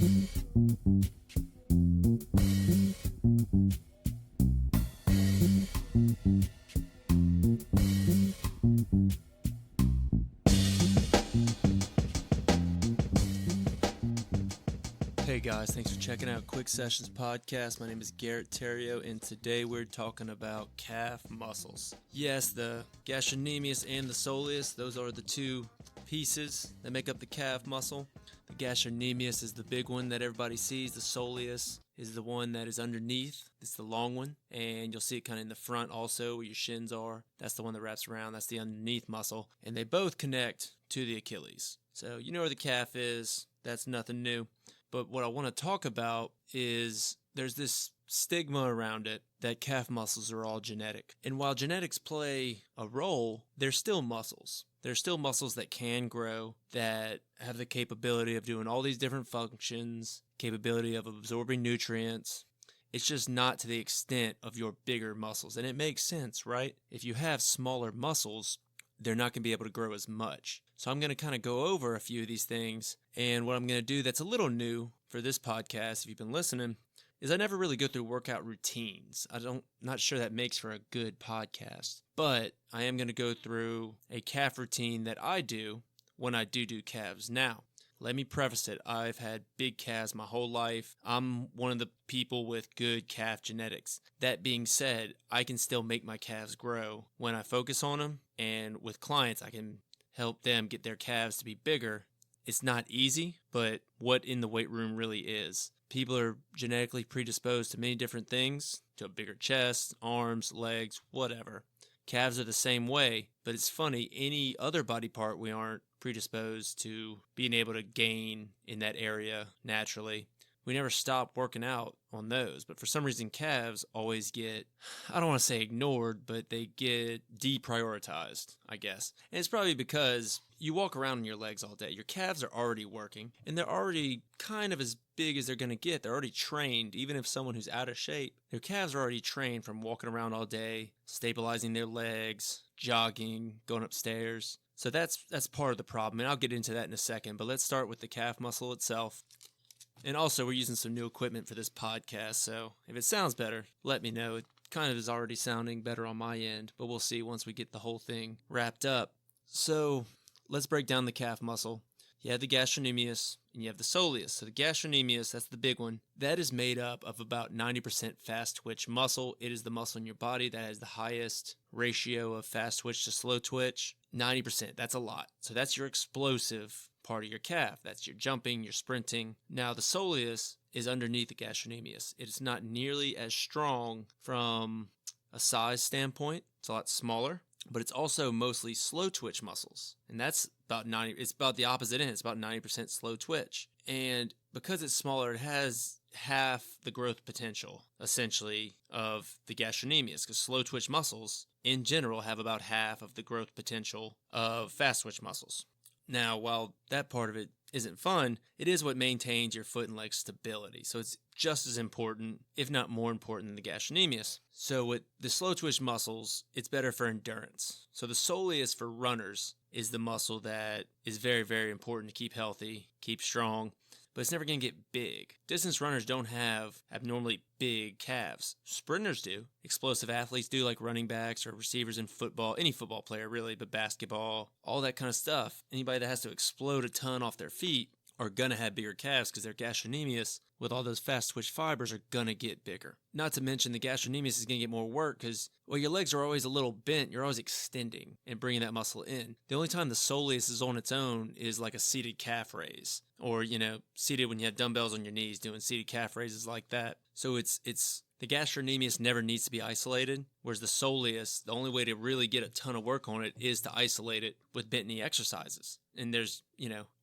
Hey guys, thanks for checking out Quick Sessions Podcast. My name is Garrett Terrio, and today we're talking about calf muscles. Yes, the gastrocnemius and the soleus, those are the two pieces that make up the calf muscle. The gastrocnemius is the big one that everybody sees. The soleus is the one that is underneath. It's the long one, and you'll see it kind of in the front also where your shins are. That's the one that wraps around. That's the underneath muscle, and they both connect to the Achilles. So you know where the calf is. That's nothing new. But what I want to talk about is there's this stigma around it that calf muscles are all genetic. And while genetics play a role, they're still muscles. They're still muscles that can grow, that have the capability of doing all these different functions, capability of absorbing nutrients. It's just not to the extent of your bigger muscles. And it makes sense, right? If you have smaller muscles, they're not going to be able to grow as much. So I'm going to kind of go over a few of these things. And what I'm going to do that's a little new for this podcast, if you've been listening, is I never really go through workout routines. Not sure that makes for a good podcast. But I am going to go through a calf routine that I do when I do calves. Now, let me preface it. I've had big calves my whole life. I'm one of the people with good calf genetics. That being said, I can still make my calves grow when I focus on them. And with clients, I can help them get their calves to be bigger. It's not easy, but what in the weight room really is. People are genetically predisposed to many different things, to a bigger chest, arms, legs, whatever. Calves are the same way, but it's funny, any other body part we aren't predisposed to being able to gain in that area naturally. We never stop working out on those, but for some reason calves always get, I don't want to say ignored, but they get deprioritized, I guess. And it's probably because you walk around on your legs all day. Your calves are already working, and they're already kind of as big as they're going to get. They're already trained, even if someone who's out of shape. Their calves are already trained from walking around all day, stabilizing their legs, jogging, going upstairs. So that's part of the problem, and I'll get into that in a second, but let's start with the calf muscle itself. And also, we're using some new equipment for this podcast, so if it sounds better, let me know. It kind of is already sounding better on my end, but we'll see once we get the whole thing wrapped up. So, let's break down the calf muscle. You have the gastrocnemius, and you have the soleus. So the gastrocnemius, that's the big one. That is made up of about 90% fast twitch muscle. It is the muscle in your body that has the highest ratio of fast twitch to slow twitch. 90%, that's a lot. So that's your explosive part of your calf. That's your jumping, your sprinting. Now the soleus is underneath the gastrocnemius. It is not nearly as strong from a size standpoint. It's a lot smaller, but it's also mostly slow twitch muscles. And that's about 90, it's about the opposite end. It's about 90% slow twitch. And because it's smaller, it has half the growth potential, essentially, of the gastrocnemius, because slow twitch muscles, in general, have about half of the growth potential of fast twitch muscles. Now, while that part of it isn't fun, it is what maintains your foot and leg stability. So it's just as important, if not more important, than the gastrocnemius. So with the slow twitch muscles, it's better for endurance. So the soleus for runners is the muscle that is very, very important to keep healthy, keep strong, but it's never going to get big. Distance runners don't have abnormally big calves. Sprinters do. Explosive athletes do, like running backs or receivers in football, any football player really, but basketball, all that kind of stuff. Anybody that has to explode a ton off their feet are going to have bigger calves because their gastrocnemius, with all those fast twitch fibers, are going to get bigger. Not to mention the gastrocnemius is going to get more work because, well, your legs are always a little bent. You're always extending and bringing that muscle in. The only time the soleus is on its own is like a seated calf raise, or, seated when you have dumbbells on your knees doing seated calf raises like that. So it's the gastrocnemius never needs to be isolated, whereas the soleus, the only way to really get a ton of work on it is to isolate it with bent knee exercises. And there's,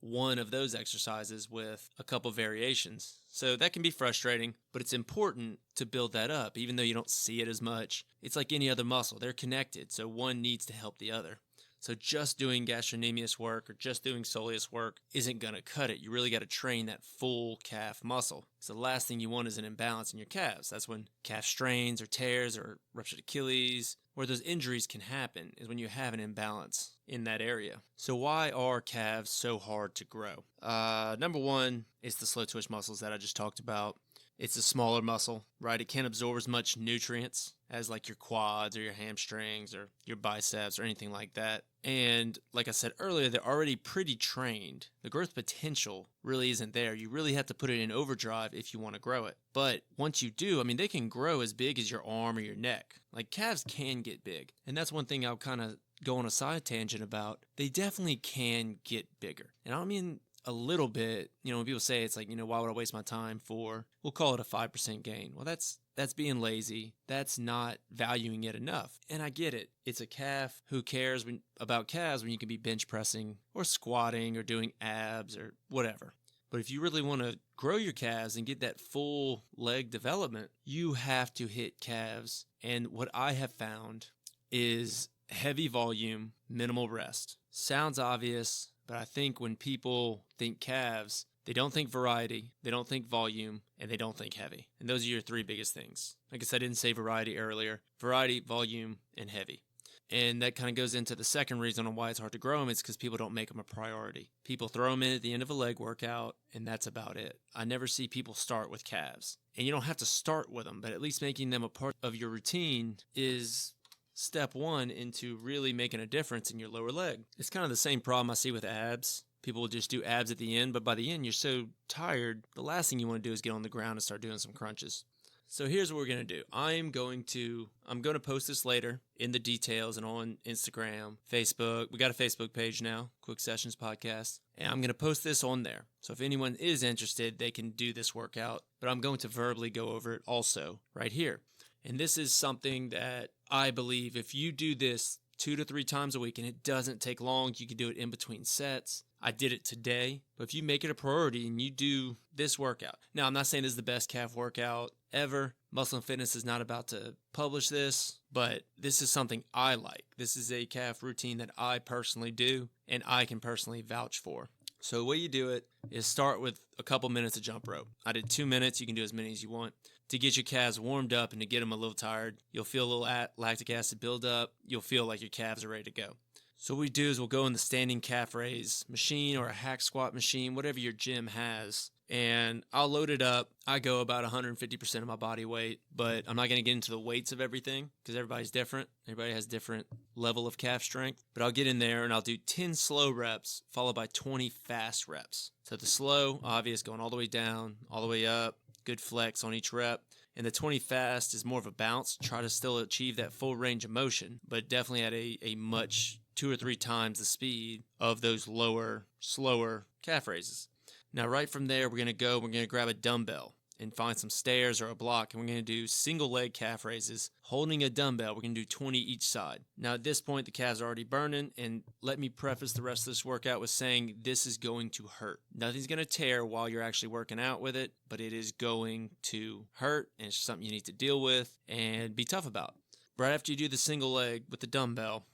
one of those exercises with a couple variations. So that can be frustrating, but it's important to build that up, even though you don't see it as much. It's like any other muscle. They're connected, so one needs to help the other. So just doing gastrocnemius work or just doing soleus work isn't going to cut it. You really got to train that full calf muscle. So the last thing you want is an imbalance in your calves. That's when calf strains or tears or ruptured Achilles, where those injuries can happen, is when you have an imbalance in that area. So why are calves so hard to grow? Number one is the slow twitch muscles that I just talked about. It's a smaller muscle, right? It can't absorb as much nutrients as like your quads or your hamstrings or your biceps or anything like that. And like I said earlier, they're already pretty trained. The growth potential really isn't there. You really have to put it in overdrive if you want to grow it. But once you do, I mean, they can grow as big as your arm or your neck. Like calves can get big. And that's one thing I'll kind of go on a side tangent about. They definitely can get bigger. And I don't mean a little bit, when people say it's like, why would I waste my time for, we'll call it a 5% gain. Well, that's being lazy. That's not valuing it enough. And I get it. It's a calf. Who cares about calves when you can be bench pressing or squatting or doing abs or whatever. But if you really want to grow your calves and get that full leg development, you have to hit calves. And what I have found is heavy volume, minimal rest. Sounds obvious, but I think when people think calves, they don't think variety, they don't think volume, and they don't think heavy. And those are your three biggest things. I guess I didn't say variety earlier. Variety, volume, and heavy. And that kind of goes into the second reason on why it's hard to grow them. It's because people don't make them a priority. People throw them in at the end of a leg workout, and that's about it. I never see people start with calves. And you don't have to start with them, but at least making them a part of your routine is step one into really making a difference in your lower leg. It's kind of the same problem I see with abs. People will just do abs at the end, but by the end, you're so tired, the last thing you want to do is get on the ground and start doing some crunches. So here's what we're going to do. I'm going to post this later in the details and on Instagram, Facebook. We got a Facebook page now, Quick Sessions Podcast, and I'm going to post this on there. So if anyone is interested, they can do this workout, but I'm going to verbally go over it also right here. And this is something that I believe if you do this 2 to 3 times a week, and it doesn't take long, you can do it in between sets. I did it today, but if you make it a priority and you do this workout. Now, I'm not saying this is the best calf workout ever. Muscle and Fitness is not about to publish this, but this is something I like. This is a calf routine that I personally do, and I can personally vouch for. So the way you do it is start with a couple minutes of jump rope. I did 2 minutes. You can do as many as you want. To get your calves warmed up and to get them a little tired, you'll feel a little lactic acid build up. You'll feel like your calves are ready to go. So what we do is we'll go in the standing calf raise machine or a hack squat machine, whatever your gym has, and I'll load it up. I go about 150% of my body weight, but I'm not going to get into the weights of everything because everybody's different. Everybody has different level of calf strength, but I'll get in there and I'll do 10 slow reps followed by 20 fast reps. So the slow, obvious, going all the way down, all the way up, good flex on each rep. And the 20 fast is more of a bounce, try to still achieve that full range of motion, but definitely at a much 2 or 3 times the speed of those lower, slower calf raises. Now, right from there, we're going to grab a dumbbell and find some stairs or a block, and we're going to do single leg calf raises. Holding a dumbbell, we're going to do 20 each side. Now, at this point, the calves are already burning, and let me preface the rest of this workout with saying this is going to hurt. Nothing's going to tear while you're actually working out with it, but it is going to hurt, and it's something you need to deal with and be tough about. Right after you do the single leg with the dumbbell,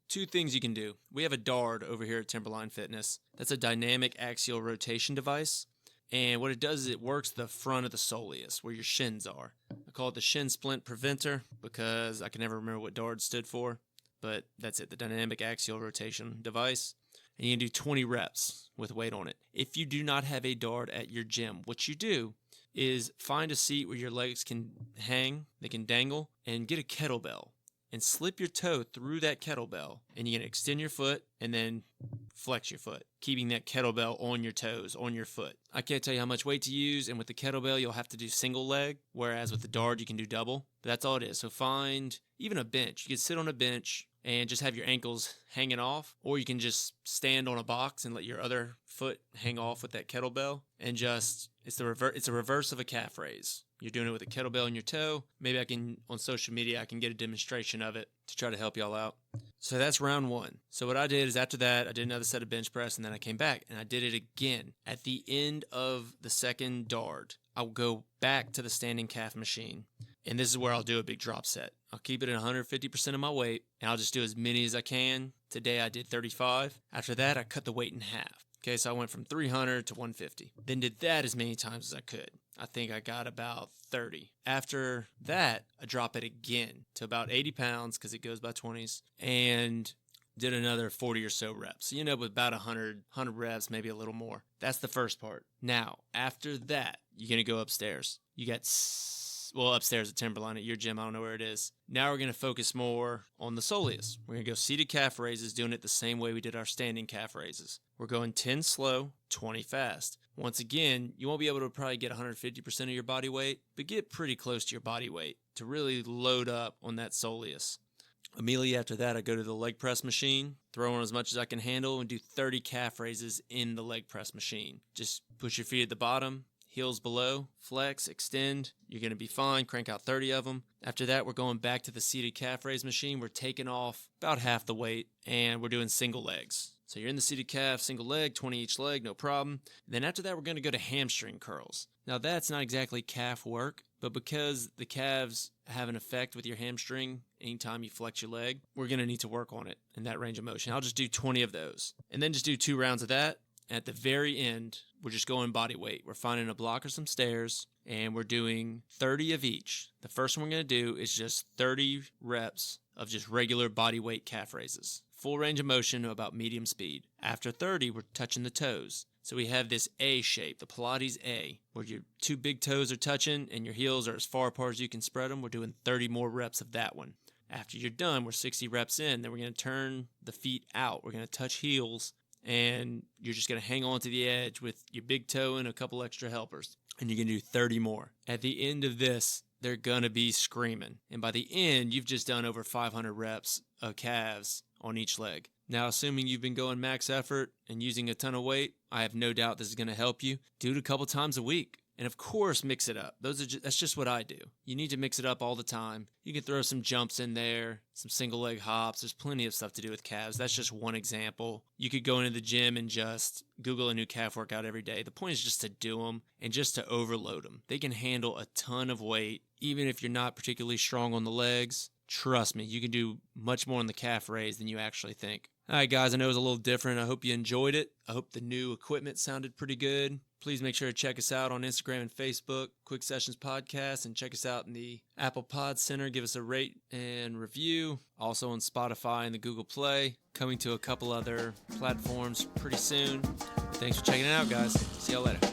2 things you can do. We have a A.R.D over here at Timberline Fitness. That's a dynamic axial rotation device. And what it does is it works the front of the soleus, where your shins are. I call it the shin splint preventer because I can never remember what A.R.D stood for. But that's it, the dynamic axial rotation device. And you can do 20 reps with weight on it. If you do not have a A.R.D at your gym, what you do is find a seat where your legs can hang, they can dangle, and get a kettlebell. And slip your toe through that kettlebell, and you can extend your foot and then flex your foot, keeping that kettlebell on your toes, on your foot. I can't tell you how much weight to use, and with the kettlebell, you'll have to do single leg, whereas with the A.R.D, you can do double. But that's all it is. So find even a bench. You can sit on a bench and just have your ankles hanging off, or you can just stand on a box and let your other foot hang off with that kettlebell, and just, it's a reverse of a calf raise. You're doing it with a kettlebell in your toe. Maybe on social media, I can get a demonstration of it to try to help y'all out. So that's round 1. So what I did is after that, I did another set of bench press, and then I came back and I did it again. At the end of the second A.R.D, I'll go back to the standing calf machine, and this is where I'll do a big drop set. I'll keep it at 150% of my weight, and I'll just do as many as I can Today I did 35. After that, I cut the weight in half. Okay, so I went from 300 to 150. Then did that as many times as I could. I think I got about 30. After that, I drop it again to about 80 pounds because it goes by 20s. And did another 40 or so reps. So you end up with about 100 reps, maybe a little more. That's the first part. Now, after that, you're going to go upstairs. You got, upstairs at Timberline at your gym. I don't know where it is. Now we're going to focus more on the soleus. We're going to go seated calf raises, doing it the same way we did our standing calf raises. We're going 10 slow, 20 fast. Once again, you won't be able to probably get 150% of your body weight, but get pretty close to your body weight to really load up on that soleus. Immediately after that, I go to the leg press machine, throw on as much as I can handle, and do 30 calf raises in the leg press machine. Just push your feet at the bottom, heels below, flex, extend. You're going to be fine. Crank out 30 of them. After that, we're going back to the seated calf raise machine. We're taking off about half the weight, and we're doing single legs. So you're in the seated calf, single leg, 20 each leg, no problem. Then after that, we're going to go to hamstring curls. Now, that's not exactly calf work, but because the calves have an effect with your hamstring anytime you flex your leg, we're going to need to work on it in that range of motion. I'll just do 20 of those, and then just do 2 rounds of that. At the very end, we're just going body weight. We're finding a block or some stairs, and we're doing 30 of each. The first one we're going to do is just 30 reps of just regular body weight calf raises. Full range of motion, about medium speed. After 30, we're touching the toes. So we have this A shape, the Pilates A, where your 2 big toes are touching and your heels are as far apart as you can spread them. We're doing 30 more reps of that one. After you're done, we're 60 reps in. Then we're going to turn the feet out. We're going to touch heels, and you're just going to hang on to the edge with your big toe and a couple extra helpers. And you're going to do 30 more. At the end of this, they're going to be screaming. And by the end, you've just done over 500 reps of calves on each leg. Now, assuming you've been going max effort and using a ton of weight, I have no doubt this is going to help you. Do it a couple times a week. And of course, mix it up. That's just what I do. You need to mix it up all the time. You can throw some jumps in there, some single leg hops. There's plenty of stuff to do with calves. That's just one example. You could go into the gym and just Google a new calf workout every day. The point is just to do them and just to overload them. They can handle a ton of weight, even if you're not particularly strong on the legs. Trust me, you can do much more on the calf raise than you actually think. All right, guys, I know it was a little different. I hope you enjoyed it. I hope the new equipment sounded pretty good. Please make sure to check us out on Instagram and Facebook, Quick Sessions Podcast, and check us out in the Apple Pod Center. Give us a rate and review. Also on Spotify and the Google Play. Coming to a couple other platforms pretty soon. Thanks for checking it out, guys. See y'all later.